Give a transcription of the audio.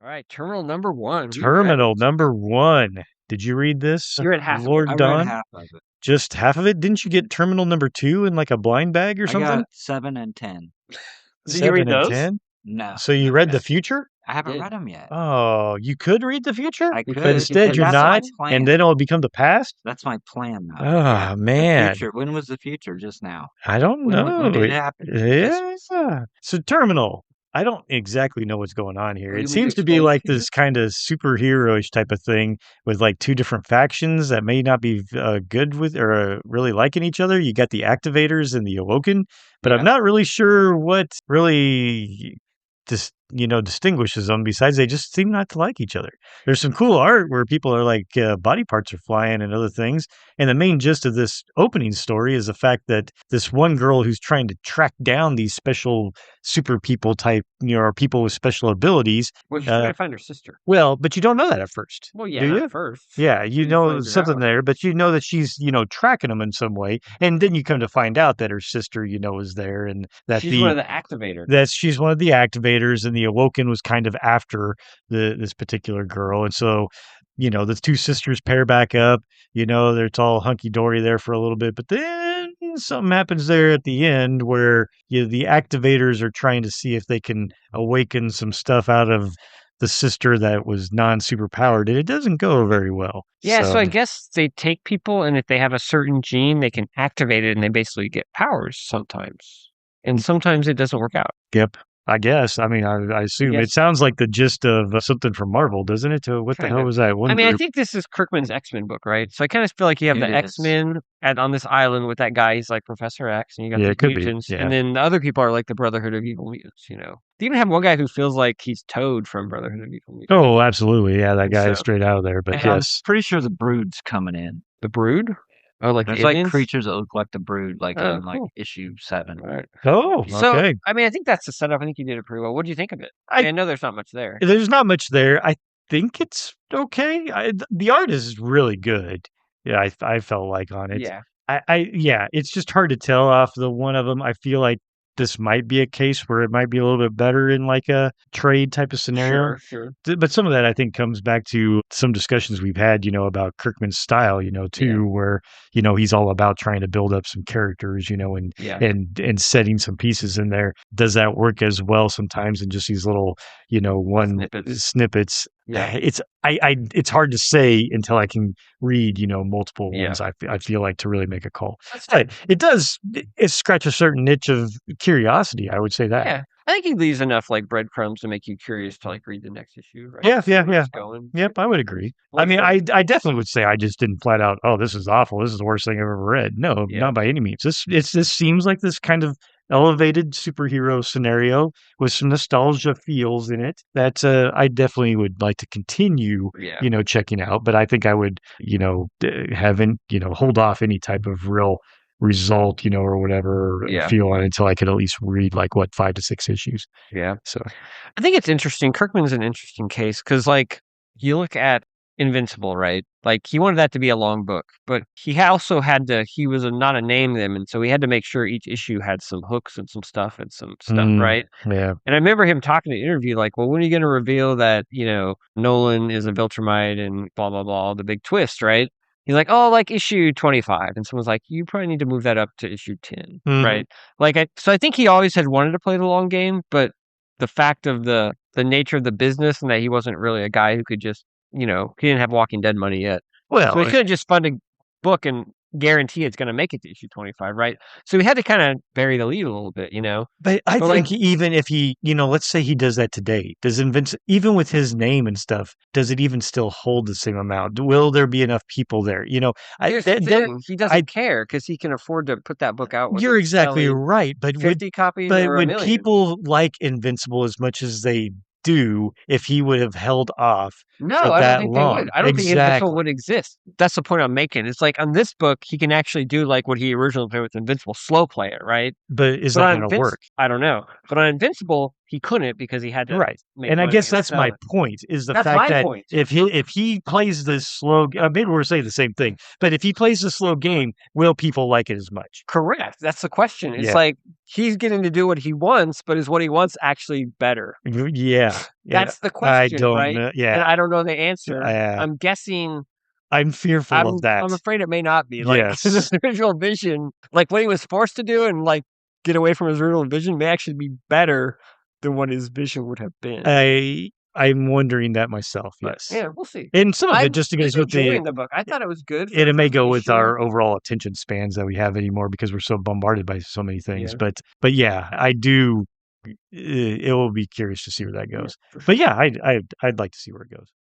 All right, terminal number one. Terminal number one. Did you read this? You're at half. Lord I Don? read half of it. Just half of it? Didn't you get terminal number 2 in like a blind bag or I something? got 7 and 10. Did you read 7 and those? 10? No, So you read the future? I haven't did. read them yet. Oh, you could read the future? I could. But instead you're That's my not, plan. and then it'll become the past? That's my plan now. Oh, The man. future. When was the future? Just now. I don't know. When did it happen? Yeah. So terminal. I don't exactly know what's going on here. Well, you It mean seems to be explain like to me? this kind of superhero-ish type of thing with like two different factions that may not be good with or really liking each other. You got the Activators and the Awoken, but I'm not really sure what really distinguishes them. Besides, they just seem not to like each other. There's some cool art where people are like body parts are flying and other things. And the main gist of this opening story is the fact that this one girl who's trying to track down these special super people type, or people with special abilities. Well, she's trying to find her sister. Well, but you don't know that at first. Well, yeah, do you? at first. Yeah, you She know finds her something out. there, but you know that she's, tracking them in some way. And then you come to find out that her sister, is there and that She's one of the activators. that she's one of the activators, and the Awoken was kind of after this particular girl. And so, the two sisters pair back up, it's all hunky-dory there for a little bit, but then something happens there at the end where the activators are trying to see if they can awaken some stuff out of the sister that was non-super powered, and it doesn't go very well. Yeah, so I guess they take people, and if they have a certain gene, they can activate it, and they basically get powers sometimes. And sometimes it doesn't work out. Yep. I guess. I mean, I assume it sounds like the gist of something from Marvel, doesn't it? What the hell was that one? I think this is Kirkman's X-Men book, right? So I kind of feel like you have the X-Men on this island with that guy. He's like Professor X, and you got the mutants, and then the other people are like the Brotherhood of Evil Mutants. They even have one guy who feels like he's Toad from Brotherhood of Evil Mutants. Oh, absolutely. Yeah, that guy is straight out of there. But yes, I'm pretty sure the Brood's coming in. The Brood? Oh, like there's aliens? like creatures that look like the Brood, like in cool. issue 7. Right. Oh, okay. So, I think that's the setup. I think you did it pretty well. What do you think of it? I know there's not much there. There's not much there. I think it's okay. The art is really good. Yeah, I felt like on it. Yeah. It's just hard to tell off the one of them. I feel like this might be a case where it might be a little bit better in like a trade type of scenario. Sure. But some of that I think comes back to some discussions we've had, about Kirkman's style, too, where, he's all about trying to build up some characters, and setting some pieces in there. Does that work as well sometimes in just these little, snippets? Yeah. It's hard to say until I can read, multiple ones. I feel like to really make a call. But it scratches a certain niche of curiosity. I would say that. Yeah. I think he leaves enough like breadcrumbs to make you curious to like read the next issue. Right? Yeah. Yep, I would agree. I definitely would say I just didn't flat out, oh, this is awful. This is the worst thing I've ever read. No, not by any means. This seems like this kind of elevated superhero scenario with some nostalgia feels in it that I definitely would like to continue, checking out. But I think I would, hold off any type of real result, or whatever feel on it until I could at least read 5 to 6 issues. Yeah. So I think it's interesting. Kirkman's an interesting case because you look at Invincible, right? He wanted that to be a long book, but he also he was not a name them, and so he had to make sure each issue had some hooks and some stuff, right? Yeah. And I remember him talking in the interview, well, when are you going to reveal that, Nolan is a Viltrumite and blah, blah, blah, the big twist, right? He's like, oh, issue 25. And someone's like, you probably need to move that up to issue 10, right? So I think he always had wanted to play the long game, but the fact of the nature of the business and that he wasn't really a guy who could just, he didn't have Walking Dead money yet. Well, so he couldn't just fund a book and guarantee it's going to make it to issue 25, right? So he had to kind of bury the lead a little bit, But I think even if he, let's say he does that today, even with his name and stuff, does it even still hold the same amount? Will there be enough people there? he doesn't care because he can afford to put that book out. You're exactly right, but 50 copies. But or would people like Invincible as much as they do if he would have held off? No, I don't think they would. I don't think Invincible would exist. That's the point I'm making. It's on this book, he can actually do what he originally played with Invincible, slow play it, right? But is that going to work? I don't know. But on Invincible, he couldn't because he had to Right. make And I money guess and that's sell my it. point, is the That's fact my that point. if he plays this slow, maybe we're saying the same thing, but if he plays the slow game, will people like it as much? Correct. That's the question. It's Yeah. like he's getting to do what he wants, but is what he wants actually better? Yeah. That's the I question, don't right? know. And Yeah. I don't know the answer. Yeah. I'm guessing. I'm fearful of that. I'm afraid it may not be. Like Yes. his original vision, like what he was forced to do and like get away from his original vision may actually be better than what his vision would have been. I'm wondering that myself, But yes. yeah, we'll see. And some of it I'm just goes with enjoying the book. I thought it was good. and it may first go with issue. our overall attention spans that we have anymore because we're so bombarded by so many things. Yeah. But yeah, I do. It will be curious to see where that Yeah, goes. for sure. But yeah, I'd like to see where it goes.